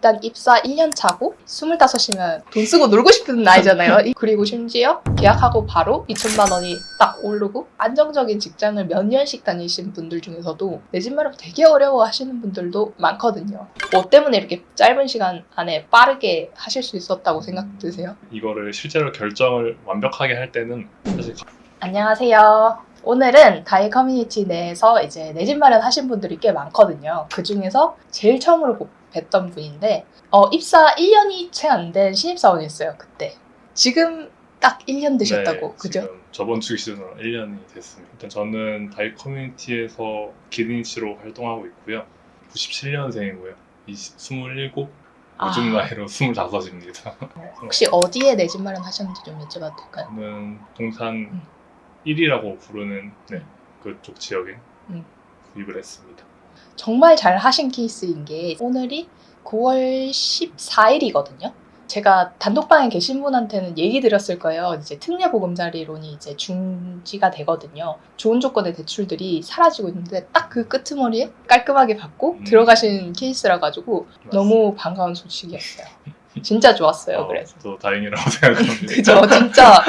일단 입사 1년 차고 25이면 돈 쓰고 놀고 싶은 나이잖아요. 그리고 심지어 계약하고 바로 2천만 원이 딱 오르고 안정적인 직장을 몇 년씩 다니신 분들 중에서도 내 집 마련 되게 어려워하시는 분들도 많거든요. 뭐 때문에 이렇게 짧은 시간 안에 빠르게 하실 수 있었다고 생각 드세요? 이거를 실제로 결정을 완벽하게 할 때는 사실 안녕하세요. 오늘은 다이 커뮤니티 내에서 이제 내 집 마련 하신 분들이 꽤 많거든요. 그 중에서 제일 처음으로 뵀던 분인데 입사 1년이 채 안 된 신입사원이었어요. 그때. 지금 딱 1년 되셨다고, 네, 그죠? 지금 저번 주 기준으로 1년이 됐습니다. 일단 저는 다이 커뮤니티에서 기린이치로 활동하고 있고요. 97년생이고요. 27, 요즘 나이로 25입니다. 혹시 어디에 내 집 마련 하셨는지 좀 여쭤봐도 될까요? 저는 동산 1이라고 부르는 그쪽 지역에 구입을 했습니다. 정말 잘 하신 케이스인 게 오늘이 9월 14일이거든요. 제가 단독방에 계신 분한테는 얘기 드렸을 거예요. 이제 특례 보금자리론이 이제 중지가 되거든요. 좋은 조건의 대출들이 사라지고 있는데 딱 그 끄트머리에 깔끔하게 받고 들어가신 케이스라 가지고 너무 반가운 소식이었어요. 진짜 좋았어요. 그래서 또 다행이라고 생각합니다. 그죠, 진짜.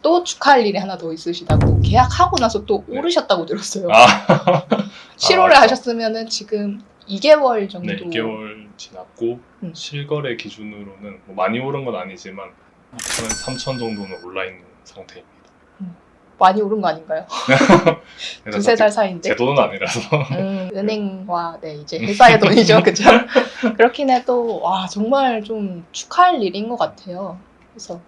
또 축하할 일이 하나 더 있으시다고. 계약하고 나서 또 오르셨다고 들었어요. 7월에 하셨으면은 지금 2개월 정도. 네, 2개월 지났고 실거래 기준으로는 뭐 많이 오른 건 아니지만 2천에서 3천 정도는 올라 있는 상태입니다. 많이 오른 거 아닌가요? 두세 달 사이인데. 제 돈은 아니라서. 은행과 이제 회사의 돈이죠, 그죠? 그렇긴 해도 와 정말 좀 축하할 일인 것 같아요. 그래서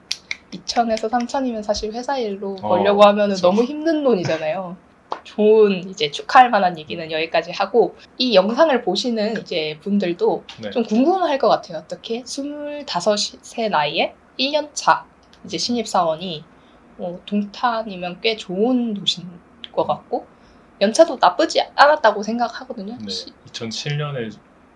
2천에서 3천이면 사실 회사 일로 벌려고 하면은 그쵸. 너무 힘든 돈이잖아요. 좋은 이제 축하할 만한 얘기는 여기까지 하고 이 영상을 보시는 이제 분들도 좀 궁금할 것 같아요. 어떻게 25세 나이에 1년 차 이제 신입사원이 동탄이면 꽤 좋은 도시인 것 같고 연차도 나쁘지 않았다고 생각하거든요. 네, 2007년에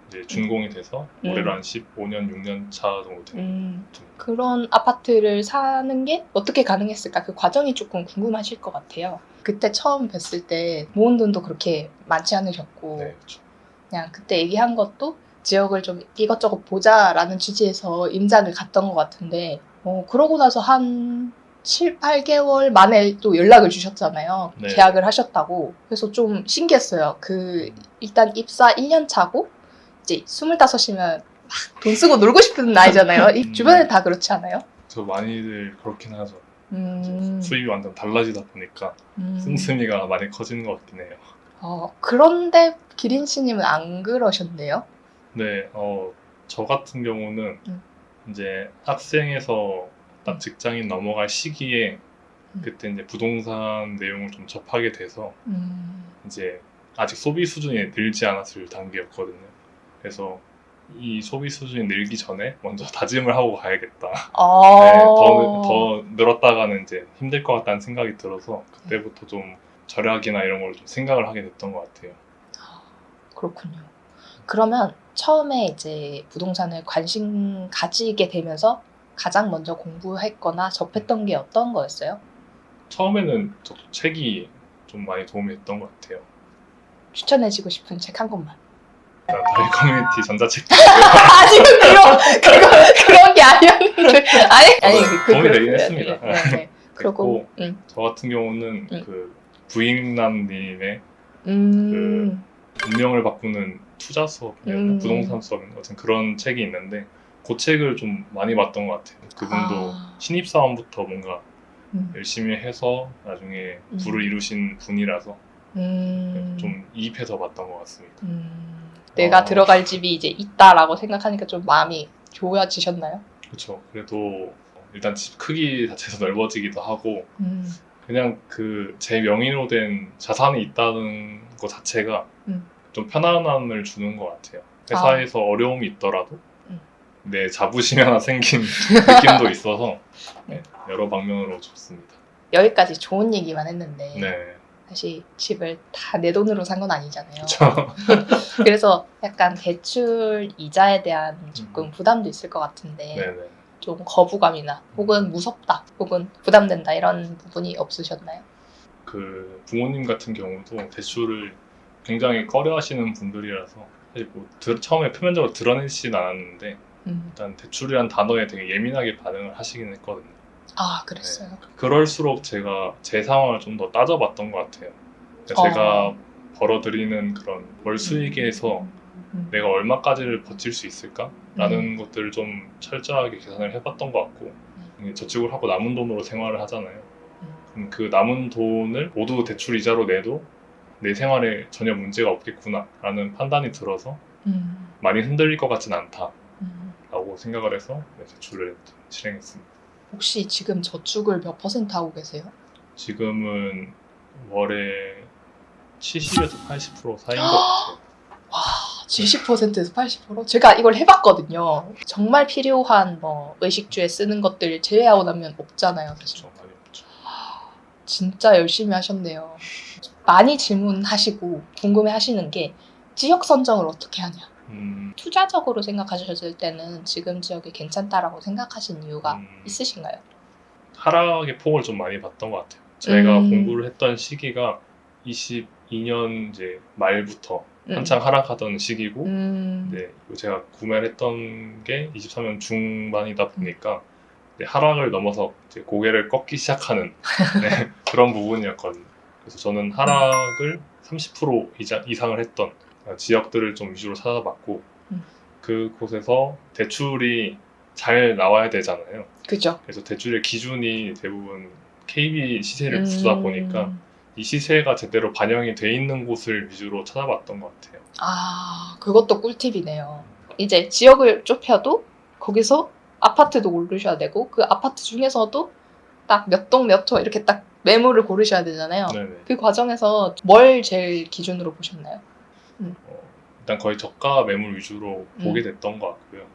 이제 준공이 돼서 올해로 한 15년, 6년 차 정도 됩니다. 그런 아파트를 사는 게 어떻게 가능했을까? 그 과정이 조금 궁금하실 것 같아요. 그때 처음 뵀을 때 모은 돈도 그렇게 많지 않으셨고 네, 그렇죠. 그냥 그때 얘기한 것도 지역을 좀 이것저것 보자라는 취지에서 임장을 갔던 것 같은데 그러고 나서 한 7, 8개월 만에 또 연락을 주셨잖아요. 네. 계약을 하셨다고. 그래서 좀 신기했어요. 일단 입사 1년 차고 이제 25이면 막 돈 쓰고 놀고 싶은 나이잖아요. 주변에 다 그렇지 않아요? 저 많이들 그렇긴 하죠. 음. 수입이 완전 달라지다 보니까 씀씀이가 많이 커지는 것 같긴 해요. 그런데 기린 씨님은 안 그러셨네요? 네, 저 같은 경우는 이제 학생에서 딱 직장인 넘어갈 시기에 그때 이제 부동산 내용을 좀 접하게 돼서 이제 아직 소비 수준이 늘지 않았을 단계였거든요. 그래서 이 소비 수준이 늘기 전에 먼저 다짐을 하고 가야겠다. 네, 더 늘었다가는 이제 힘들 것 같다는 생각이 들어서 그때부터 좀 절약이나 이런 걸 좀 생각을 하게 됐던 것 같아요. 그렇군요. 그러면 처음에 이제 부동산을 관심 가지게 되면서 가장 먼저 공부했거나 접했던 게 어떤 거였어요? 처음에는 저도 책이 좀 많이 도움이 됐던 것 같아요. 추천해주고 싶은 책 한 권만. 다이 커뮤니티 전자책도 지금 그런 게 아니었는데. 아니, 도움이 되긴 했습니다. 네. 그리고 저 같은 경우는 그 부익남님의 그 운명을 바꾸는 투자 수업이나 부동산 수업인 것 같은 그런 책이 있는데 그 책을 좀 많이 봤던 것 같아요. 그분도 신입사원부터 뭔가 열심히 해서 나중에 부를 이루신 분이라서 좀 이입해서 봤던 것 같습니다. 내가 들어갈 집이 이제 있다라고 생각하니까 좀 마음이 좋아지셨나요? 그렇죠. 그래도 일단 집 크기 자체에서 넓어지기도 하고 그냥 제 명의로 된 자산이 있다는 것 자체가 좀 편안함을 주는 것 같아요. 회사에서 어려움이 있더라도 내 자부심이 하나 생긴 느낌도 있어서 여러 방면으로 좋습니다. 여기까지 좋은 얘기만 했는데 네. 사실 집을 다 내 돈으로 산 건 아니잖아요. 그쵸. 그래서 약간 대출 이자에 대한 조금 부담도 있을 것 같은데 네네. 좀 거부감이나 혹은 무섭다 혹은 부담된다 이런 부분이 없으셨나요? 그 부모님 같은 경우도 대출을 굉장히 꺼려하시는 분들이라서 사실 뭐 처음에 표면적으로 드러내지는 않았는데 일단 대출이란 단어에 되게 예민하게 반응을 하시긴 했거든요. 아, 그랬어요. 네. 그럴수록 제가 제 상황을 좀 더 따져봤던 것 같아요. 그러니까 제가 벌어들이는 그런 월 수익에서 내가 얼마까지를 버틸 수 있을까라는 것들을 좀 철저하게 계산을 해봤던 것 같고, 저축을 하고 남은 돈으로 생활을 하잖아요. 그럼 그 남은 돈을 모두 대출 이자로 내도 내 생활에 전혀 문제가 없겠구나라는 판단이 들어서 많이 흔들릴 것 같진 않다라고 생각을 해서 대출을 실행했습니다. 혹시 지금 저축을 몇 % 하고 계세요? 지금은 월에 70에서 80% 사이인 것 같아요. 와, 70%에서 80%? 제가 이걸 해봤거든요. 정말 필요한 뭐 의식주에 쓰는 것들 제외하고 나면 없잖아요, 사실. 그렇죠, 많이 없죠. 진짜 열심히 하셨네요. 많이 질문하시고 궁금해하시는 게 지역 선정을 어떻게 하냐. 투자적으로 생각하셨을 때는 지금 지역이 괜찮다라고 생각하신 이유가 있으신가요? 하락의 폭을 좀 많이 봤던 것 같아요. 제가 공부를 했던 시기가 22년 이제 말부터 한창 하락하던 시기고, 네, 제가 구매를 했던 게 23년 중반이다 보니까 하락을 넘어서 이제 고개를 꺾기 시작하는 네, 그런 부분이었거든요. 그래서 저는 하락을 30% 이상을 했던 지역들을 좀 위주로 찾아봤고, 그곳에서 대출이 잘 나와야 되잖아요. 그죠. 그래서 대출의 기준이 대부분 KB 시세를 부수다 보니까 이 시세가 제대로 반영이 돼 있는 곳을 위주로 찾아봤던 것 같아요. 아, 그것도 꿀팁이네요. 이제 지역을 좁혀도 거기서 아파트도 고르셔야 되고 그 아파트 중에서도 딱 몇 동 몇 호 이렇게 딱 매물을 고르셔야 되잖아요. 네네. 그 과정에서 뭘 제일 기준으로 보셨나요? 일단 거의 저가 매물 위주로 보게 됐던 것 같고요.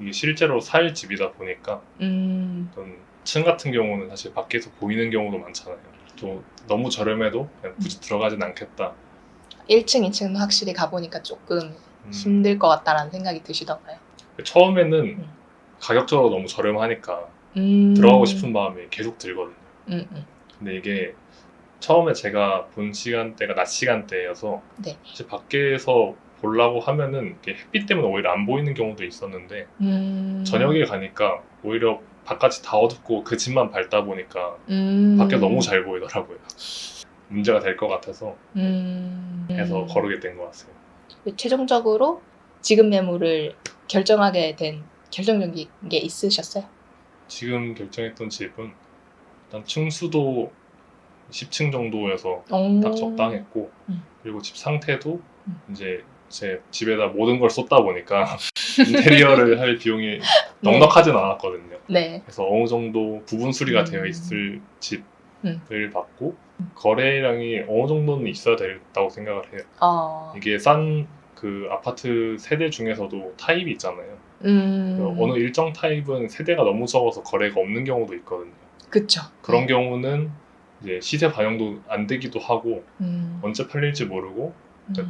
이게 실제로 살 집이다 보니까 어떤 층 같은 경우는 사실 밖에서 보이는 경우도 많잖아요. 또 너무 저렴해도 그냥 굳이 들어가진 않겠다. 1층, 2층은 확실히 가보니까 조금 힘들 것 같다라는 생각이 드시던가요? 처음에는 가격적으로 너무 저렴하니까 들어가고 싶은 마음이 계속 들거든요. 근데 이게 처음에 제가 본 시간대가 낮 시간대여서 네. 사실 밖에서 보려고 하면은 이게 햇빛 때문에 오히려 안 보이는 경우도 있었는데 저녁에 가니까 오히려 바깥이 다 어둡고 그 집만 밝다 보니까 밖에 너무 잘 보이더라고요. 문제가 될 것 같아서 해서 거르게 된 것 같아요. 최종적으로 지금 매물을 결정하게 된 결정적인 게 있으셨어요? 지금 결정했던 집은 일단 층수도 10층 정도여서 딱 적당했고, 그리고 집 상태도 이제 제 집에다 모든 걸 쏟다 보니까 인테리어를 할 비용이 넉넉하진 않았거든요. 네. 그래서 어느 정도 부분 수리가 되어 있을 집을 받고 거래량이 어느 정도는 있어야 된다고 생각을 해요. 이게 싼 그 아파트 세대 중에서도 타입이 있잖아요. 어느 일정 타입은 세대가 너무 적어서 거래가 없는 경우도 있거든요. 그쵸. 그런 경우는 이제 시세 반영도 안 되기도 하고 언제 팔릴지 모르고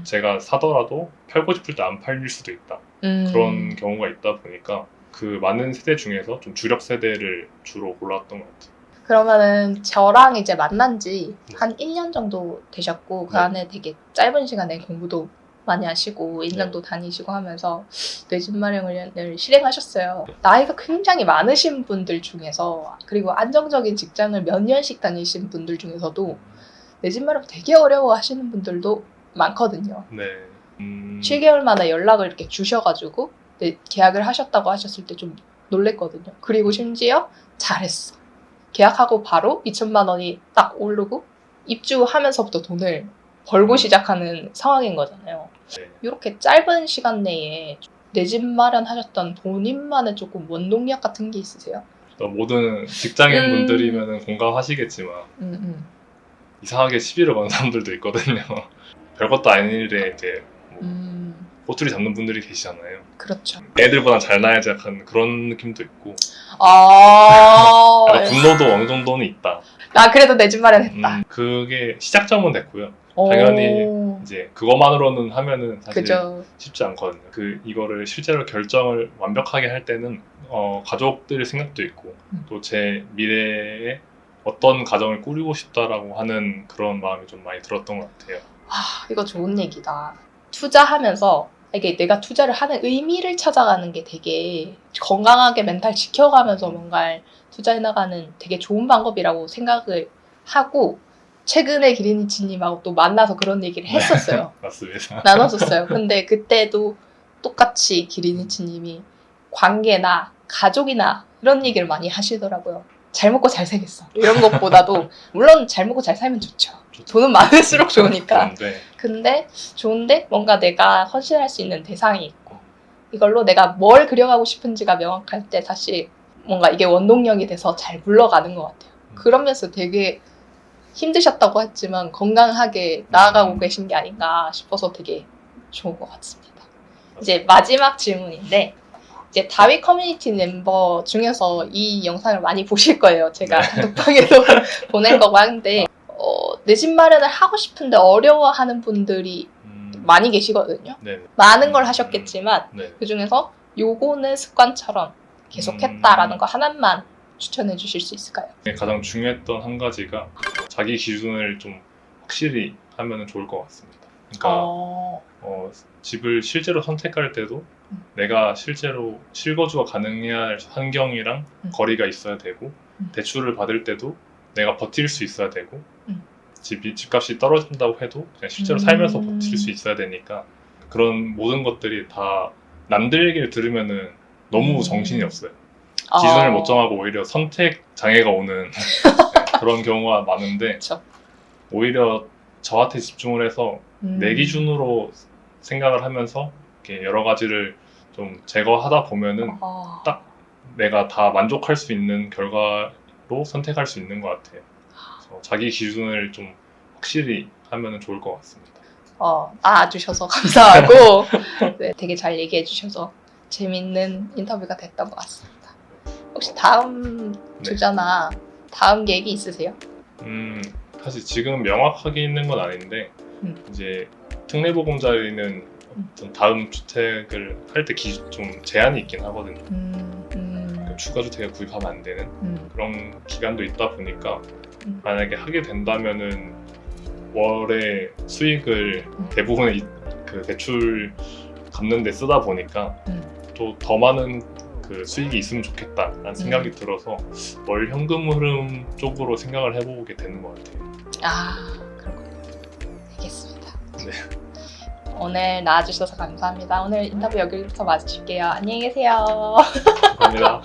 제가 사더라도 팔고 싶을 때 안 팔릴 수도 있다. 그런 경우가 있다 보니까 그 많은 세대 중에서 좀 주력 세대를 주로 골랐던 것 같아요. 그러면은 저랑 이제 만난 지 한 1년 정도 되셨고 그 안에 되게 짧은 시간에 공부도 많이 하시고 인장도 다니시고 하면서 내 집 마련을 실행하셨어요. 나이가 굉장히 많으신 분들 중에서 그리고 안정적인 직장을 몇 년씩 다니신 분들 중에서도 내 집 마련 되게 어려워하시는 분들도 많거든요. 네. 7개월마다 연락을 이렇게 주셔가지고 계약을 하셨다고 하셨을 때 좀 놀랬거든요. 그리고 심지어 잘했어. 계약하고 바로 2천만 원이 딱 오르고 입주하면서부터 돈을 벌고 시작하는 상황인 거잖아요. 네. 이렇게 짧은 시간 내에 내 집 마련하셨던 본인만의 조금 원동력 같은 게 있으세요? 모든 직장인 분들이면 공감하시겠지만 이상하게 시비를 거는 사람들도 있거든요. 별것도 아닌 일에 이제 꼬투리 잡는 분들이 계시잖아요. 그렇죠. 애들보다 잘 나야지 약간 그런 느낌도 있고 약간 분노도 어느 정도는 있다. 나 그래도 내 집 마련했다. 그게 시작점은 됐고요. 당연히 이제 그것만으로는 하면은 사실 그죠. 쉽지 않거든요. 이거를 실제로 결정을 완벽하게 할 때는 가족들 생각도 있고 또 제 미래에 어떤 가정을 꾸리고 싶다라고 하는 그런 마음이 좀 많이 들었던 것 같아요. 이거 좋은 얘기다. 투자하면서 이게 내가 투자를 하는 의미를 찾아가는 게 되게 건강하게 멘탈 지켜가면서 뭔가를 투자해 나가는 되게 좋은 방법이라고 생각을 하고 최근에 기리니치님하고 또 만나서 그런 얘기를 했었어요. 맞습니다. 나눴었어요. 근데 그때도 똑같이 기리니치님이 관계나 가족이나 이런 얘기를 많이 하시더라고요. 잘 먹고 잘 살겠어. 이런 것보다도 물론 잘 먹고 잘 살면 좋죠. 돈은 많을수록 좋으니까. 근데 좋은데 뭔가 내가 헌신할 수 있는 대상이 있고 이걸로 내가 뭘 그려가고 싶은지가 명확할 때 다시 뭔가 이게 원동력이 돼서 잘 굴러가는 것 같아요. 그러면서 되게 힘드셨다고 했지만 건강하게 나아가고 계신 게 아닌가 싶어서 되게 좋은 것 같습니다. 이제 마지막 질문인데 이제 다윗 커뮤니티 멤버 중에서 이 영상을 많이 보실 거예요. 제가 단톡방에도 보낼 거고 하는데 내 집 마련을 하고 싶은데 어려워하는 분들이 많이 계시거든요. 네. 많은 걸 하셨겠지만 네. 그중에서 요거는 습관처럼 계속했다라는 거 하나만 추천해 주실 수 있을까요? 가장 중요했던 한 가지가 자기 기준을 좀 확실히 하면 좋을 것 같습니다. 그러니까 집을 실제로 선택할 때도 내가 실제로 실거주가 가능해야 할 환경이랑 거리가 있어야 되고 대출을 받을 때도 내가 버틸 수 있어야 되고 집값이 떨어진다고 해도 그냥 실제로 살면서 버틸 수 있어야 되니까 그런 모든 것들이 다 남들 얘기를 들으면은 너무 정신이 없어요. 기준을 못 정하고 오히려 선택 장애가 오는 그런 경우가 많은데 그쵸. 오히려 저한테 집중을 해서 내 기준으로 생각을 하면서 이렇게 여러 가지를 좀 제거하다 보면은 딱 내가 다 만족할 수 있는 결과로 선택할 수 있는 것 같아요. 그래서 자기 기준을 좀 확실히 하면 좋을 것 같습니다. 나와주셔서 감사하고 네, 되게 잘 얘기해 주셔서 재밌는 인터뷰가 됐던 것 같습니다. 혹시 다음 주제나 다음 계획이 있으세요? 사실 지금 명확하게 있는 건 아닌데 이제 특례보금자리는 어떤 다음 주택을 할 때 좀 제한이 있긴 하거든요. 그러니까 추가 주택을 구입하면 안 되는 그런 기간도 있다 보니까 만약에 하게 된다면은 월에 수익을 대부분의 그 대출 갚는 데 쓰다 보니까 또 더 많은 그 수익이 있으면 좋겠다라는 생각이 들어서 월 현금 흐름 쪽으로 생각을 해보게 되는 것 같아요. 그렇군요. 알겠습니다. 네. 오늘 나와주셔서 감사합니다. 오늘 인터뷰 여기부터 마칠게요. 안녕히 계세요. 감사합니다.